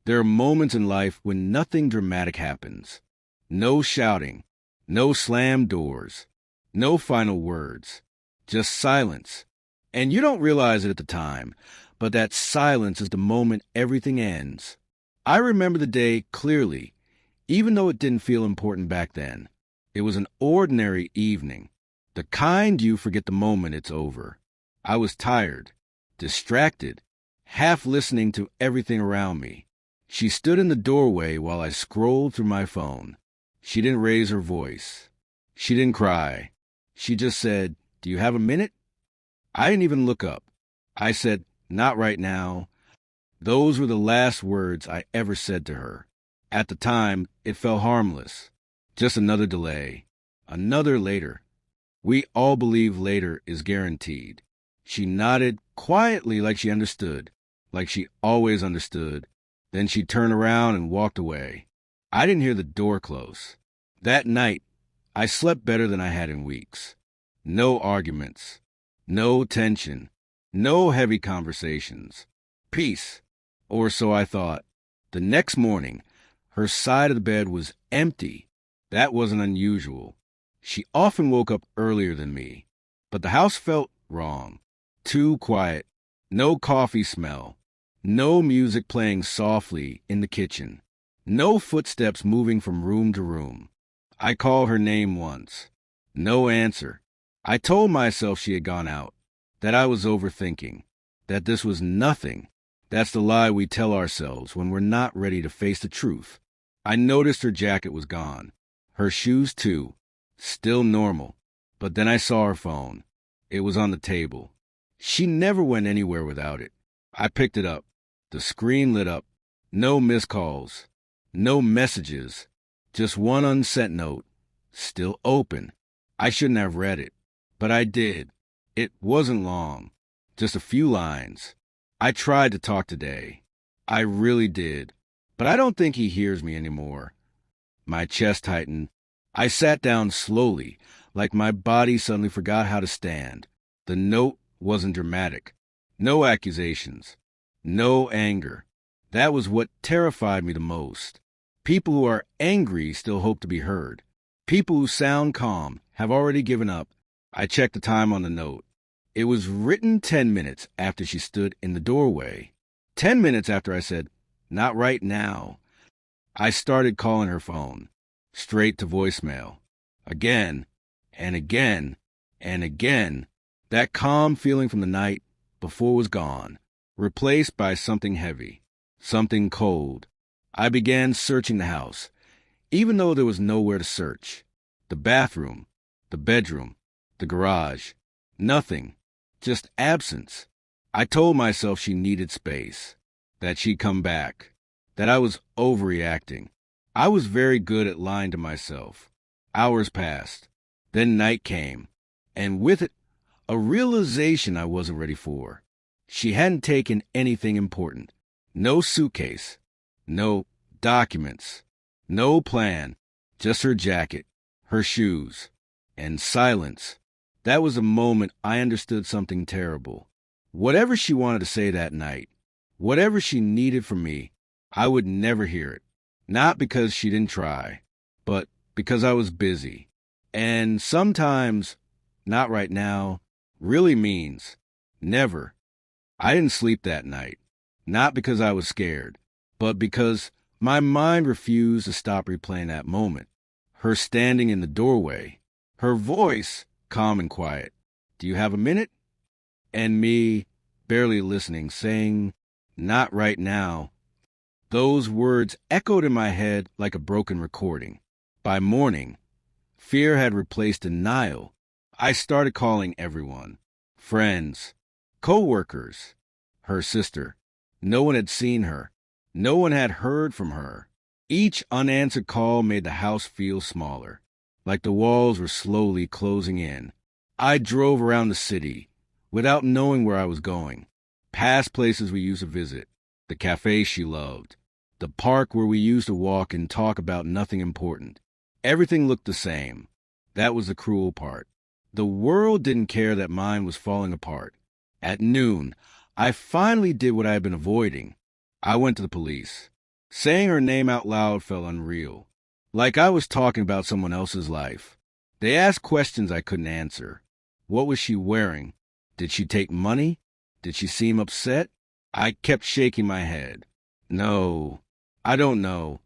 There are moments in life when nothing dramatic happens. No shouting, no slammed doors, no final words, just silence. And you don't realize it at the time, but that silence is the moment everything ends. I remember the day clearly, even though it didn't feel important back then. It was an ordinary evening, the kind you forget the moment it's over. I was tired, distracted, half listening to everything around me. She stood in the doorway while I scrolled through my phone. She didn't raise her voice. She didn't cry. She just said, "Do you have a minute?" I didn't even look up. I said, "Not right now." Those were the last words I ever said to her. At the time, it felt harmless. Just another delay. Another later. We all believe later is guaranteed. She nodded quietly like she understood, like she always understood. Then she turned around and walked away. I didn't hear the door close. That night, I slept better than I had in weeks. No arguments. No tension. No heavy conversations. Peace. Or so I thought. The next morning, her side of the bed was empty. That wasn't unusual. She often woke up earlier than me. But the house felt wrong. Too quiet. No coffee smell. No music playing softly in the kitchen. No footsteps moving from room to room. I called her name once. No answer. I told myself she had gone out, that I was overthinking, that this was nothing. That's the lie we tell ourselves when we're not ready to face the truth. I noticed her jacket was gone. Her shoes, too. Still normal. But then I saw her phone. It was on the table. She never went anywhere without it. I picked it up. The screen lit up. No missed calls. No messages. Just one unsent note. Still open. I shouldn't have read it. But I did. It wasn't long. Just a few lines. I tried to talk today. I really did. But I don't think he hears me anymore. My chest tightened. I sat down slowly, like my body suddenly forgot how to stand. The note wasn't dramatic. No accusations. No anger. That was what terrified me the most. People who are angry still hope to be heard. People who sound calm have already given up. I checked the time on the note. It was written 10 minutes after she stood in the doorway. 10 minutes after I said, "Not right now." I started calling her phone. Straight to voicemail. Again, and again, and again. That calm feeling from the night before was gone, replaced by something heavy, something cold. I began searching the house, even though there was nowhere to search. The bathroom, the bedroom, the garage. Nothing. Just absence. I told myself she needed space, that she'd come back, that I was overreacting. I was very good at lying to myself. Hours passed. Then night came, and with it, a realization I wasn't ready for. She hadn't taken anything important. No suitcase. No documents. No plan. Just her jacket, her shoes, and silence. That was a moment I understood something terrible. Whatever she wanted to say that night, whatever she needed from me, I would never hear it. Not because she didn't try, but because I was busy. And sometimes, not right now, really means never. I didn't sleep that night, not because I was scared, but because my mind refused to stop replaying that moment. Her standing in the doorway, her voice calm and quiet. "Do you have a minute?" And me, barely listening, saying, "Not right now." Those words echoed in my head like a broken recording. By morning, fear had replaced denial. I started calling everyone. Friends, co-workers, her sister. No one had seen her. No one had heard from her. Each unanswered call made the house feel smaller, like the walls were slowly closing in. I drove around the city without knowing where I was going, past places we used to visit, the cafe she loved, the park where we used to walk and talk about nothing important. Everything looked the same. That was the cruel part. The world didn't care that mine was falling apart. At noon, I finally did what I had been avoiding. I went to the police. Saying her name out loud felt unreal, like I was talking about someone else's life. They asked questions I couldn't answer. What was she wearing? Did she take money? Did she seem upset? I kept shaking my head. No, I don't know.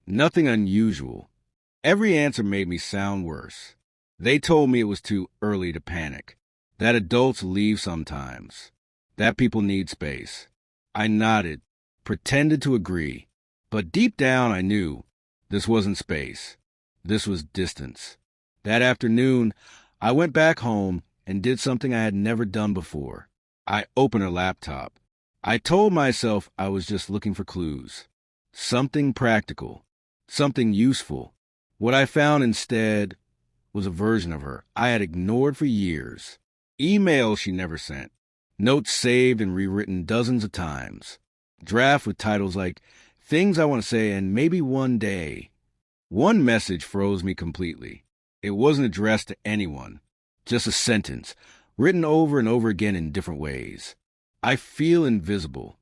Nothing unusual. Every answer made me sound worse. They told me it was too early to panic, that adults leave sometimes, that people need space. I nodded, pretended to agree, but deep down I knew this wasn't space. This was distance. That afternoon, I went back home and did something I had never done before. I opened her laptop. I told myself I was just looking for clues. Something practical. Something useful. What I found instead was a version of her I had ignored for years. Emails she never sent. Notes saved and rewritten dozens of times. Draft with titles like Things I Want to Say and Maybe One Day. One message froze me completely. It wasn't addressed to anyone. Just a sentence, written over and over again in different ways. I feel invisible.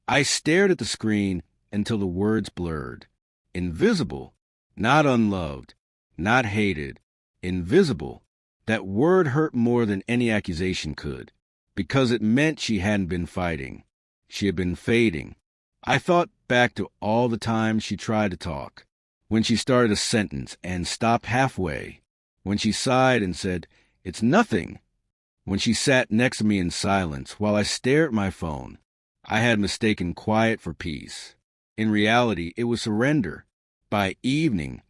I stared at the screen until the words blurred. Invisible, not unloved, not hated. Invisible. That word hurt more than any accusation could, because it meant she hadn't been fighting. She had been fading. I thought back to all the times she tried to talk, when she started a sentence and stopped halfway, when she sighed and said, "It's nothing," when she sat next to me in silence while I stared at my phone. I had mistaken quiet for peace. In reality, it was surrender. By evening,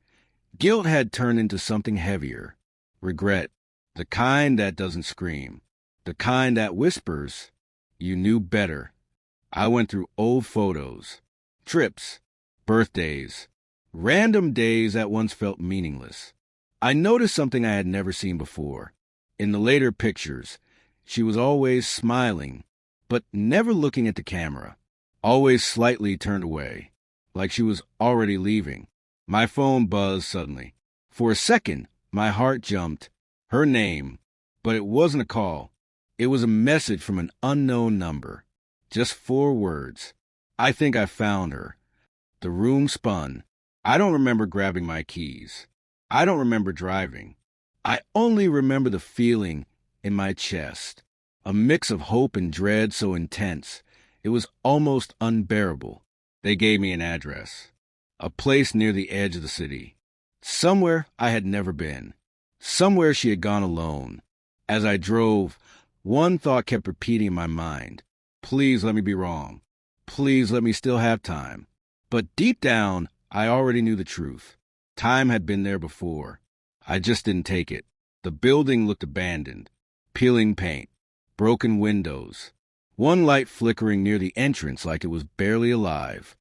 guilt had turned into something heavier. Regret, the kind that doesn't scream, the kind that whispers, "You knew better." I went through old photos, trips, birthdays, random days that once felt meaningless. I noticed something I had never seen before. In the later pictures, she was always smiling, but never looking at the camera, always slightly turned away, like she was already leaving. My phone buzzed suddenly. For a second, my heart jumped. Her name, but it wasn't a call. It was a message from an unknown number. Just 4 words. I think I found her. The room spun. I don't remember grabbing my keys. I don't remember driving. I only remember the feeling in my chest. A mix of hope and dread so intense, it was almost unbearable. They gave me an address. A place near the edge of the city. Somewhere I had never been. Somewhere she had gone alone. As I drove, one thought kept repeating in my mind. Please let me be wrong. Please let me still have time. But deep down, I already knew the truth. Time had been there before. I just didn't take it. The building looked abandoned. Peeling paint. Broken windows. One light flickering near the entrance like it was barely alive.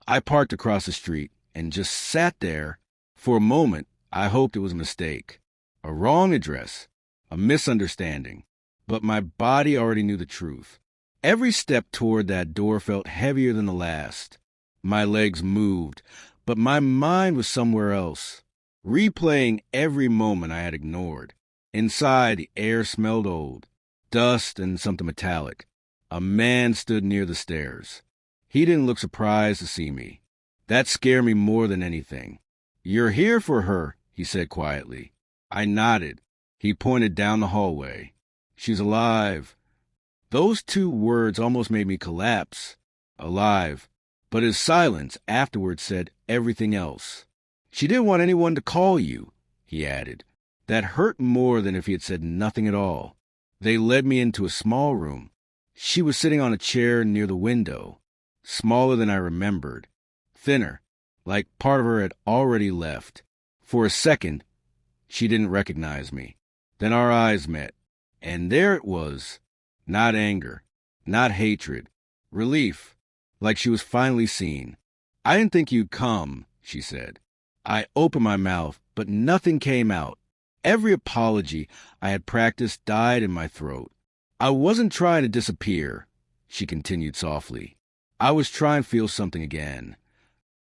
I parked across the street and just sat there. For a moment, I hoped it was a mistake. A wrong address. A misunderstanding. But my body already knew the truth. Every step toward that door felt heavier than the last. My legs moved, but my mind was somewhere else, replaying every moment I had ignored. Inside, the air smelled old, dust and something metallic. A man stood near the stairs. He didn't look surprised to see me. That scared me more than anything. "You're here for her," he said quietly. I nodded. He pointed down the hallway. "She's alive." Those 2 words almost made me collapse. Alive. But his silence afterwards said everything else. "She didn't want anyone to call you," he added. That hurt more than if he had said nothing at all. They led me into a small room. She was sitting on a chair near the window, smaller than I remembered, thinner, like part of her had already left. For a second, she didn't recognize me. Then our eyes met, and there it was. Not anger, not hatred, relief, like she was finally seen. "I didn't think you'd come," she said. I opened my mouth, but nothing came out. Every apology I had practiced died in my throat. "I wasn't trying to disappear," she continued softly. "I was trying to feel something again."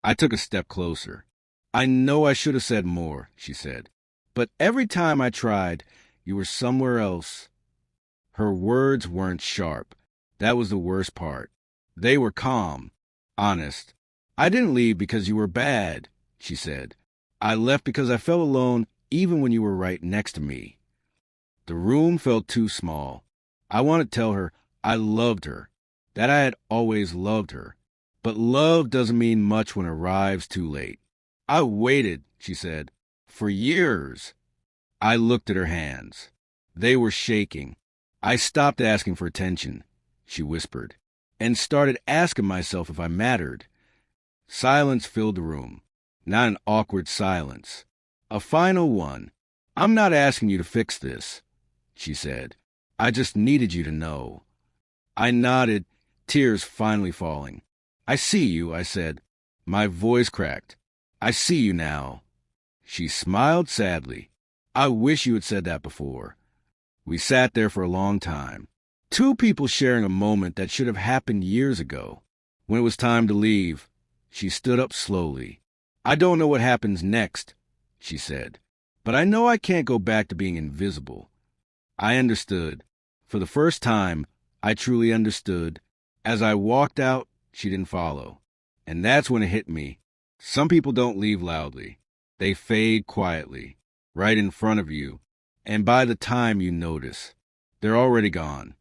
I took a step closer. "I know I should have said more," she said. "But every time I tried, you were somewhere else." Her words weren't sharp. That was the worst part. They were calm, honest. I didn't leave because you were bad, she said. I left because I felt alone even when you were right next to me. The room felt too small. I wanted to tell her I loved her, that I had always loved her. But love doesn't mean much when it arrives too late. I waited, she said, for years. I looked at her hands. They were shaking. I stopped asking for attention, she whispered, and started asking myself if I mattered. Silence filled the room. Not an awkward silence. A final one. I'm not asking you to fix this, she said. I just needed you to know. I nodded, tears finally falling. I see you, I said. My voice cracked. I see you now. She smiled sadly. I wish you had said that before. We sat there for a long time. Two people sharing a moment that should have happened years ago. When it was time to leave, she stood up slowly. I don't know what happens next, she said, but I know I can't go back to being invisible. I understood. For the first time, I truly understood. As I walked out, she didn't follow. And that's when it hit me. Some people don't leave loudly. They fade quietly, right in front of you. And by the time you notice, they're already gone.